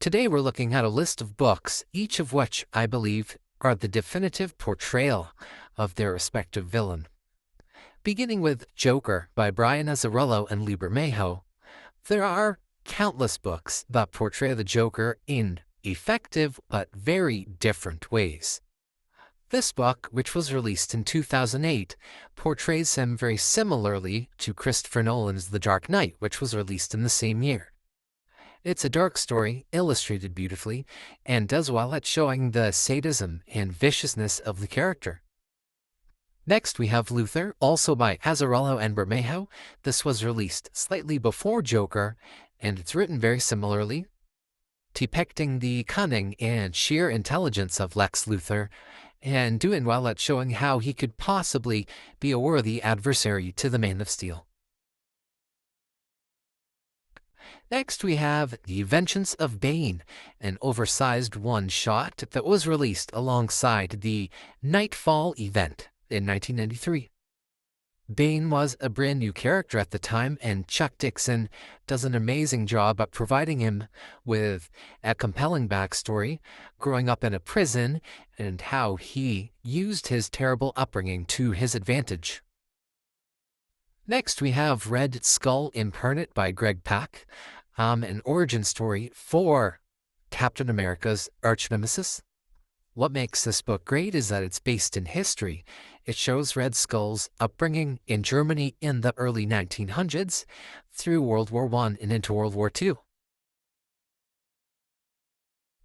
Today we're looking at a list of books, each of which I believe are the definitive portrayal of their respective villain. Beginning with Joker by Brian Azzarello and Lieber Mayho, there are countless books that portray the Joker in effective but very different ways. This book, which was released in 2008, portrays him very similarly to Christopher Nolan's The Dark Knight, which was released in the same year. It's a dark story, illustrated beautifully, and does well at showing the sadism and viciousness of the character. Next, we have Luther, also by Azzarello and Bermejo. This was released slightly before Joker, and it's written very similarly, depicting the cunning and sheer intelligence of Lex Luthor, and doing well at showing how he could possibly be a worthy adversary to the Man of Steel. Next, we have The Vengeance of Bane, an oversized one-shot that was released alongside the Nightfall event in 1993. Bane was a brand new character at the time, and Chuck Dixon does an amazing job at providing him with a compelling backstory, growing up in a prison, and how he used his terrible upbringing to his advantage. Next, we have Red Skull Incarnate by Greg Pak, an origin story for Captain America's arch-nemesis. What makes this book great is that it's based in history. It shows Red Skull's upbringing in Germany in the early 1900s through World War I and into World War II.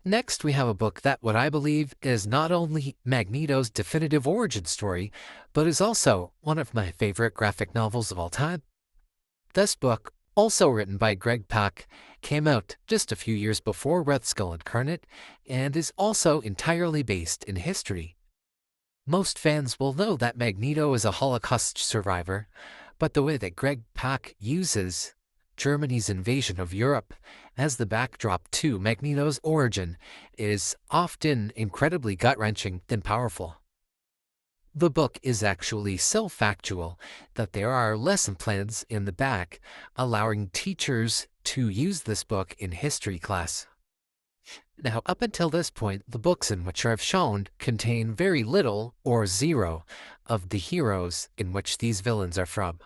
Next, we have a book that what I believe is not only Magneto's definitive origin story, but is also one of my favorite graphic novels of all time. This book, also written by Greg Pak, came out just a few years before Red Skull Incarnate, and is also entirely based in history. Most fans will know that Magneto is a Holocaust survivor, but the way that Greg Pak uses Germany's invasion of Europe as the backdrop to Magneto's origin is often incredibly gut-wrenching and powerful. The book is actually so factual that there are lesson plans in the back allowing teachers to use this book in history class. Now, up until this point, the books in which I've shown contain very little or zero of the heroes in which these villains are from.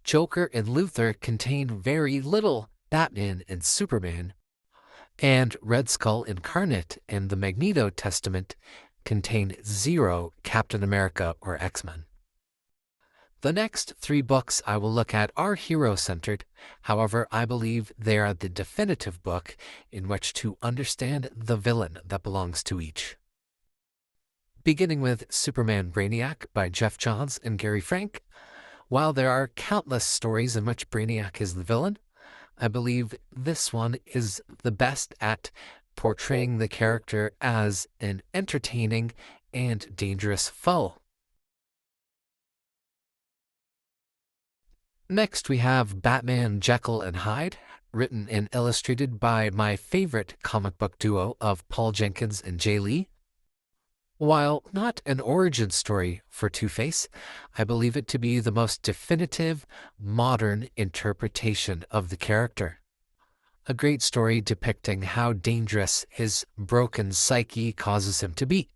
Joker and Luthor contain very little Batman and Superman, and Red Skull Incarnate and the Magneto Testament contain zero Captain America or X-Men. The next three books I will look at are hero-centered. However, I believe they are the definitive book in which to understand the villain that belongs to each. Beginning with Superman Brainiac by Jeff Johns and Gary Frank. While there are countless stories in which Brainiac is the villain, I believe this one is the best at portraying the character as an entertaining and dangerous foe. Next, we have Batman Jekyll and Hyde, written and illustrated by my favorite comic book duo of Paul Jenkins and Jay Lee. While not an origin story for Two-Face, I believe it to be the most definitive, modern interpretation of the character. A great story depicting how dangerous his broken psyche causes him to be.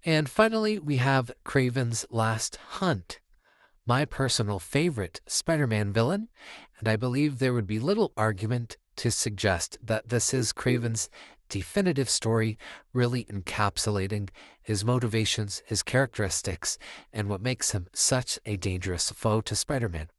And finally, we have Kraven's Last Hunt, my personal favorite Spider-Man villain, and I believe there would be little argument to suggest that this is Kraven's definitive story, really encapsulating his motivations, his characteristics, and what makes him such a dangerous foe to Spider-Man.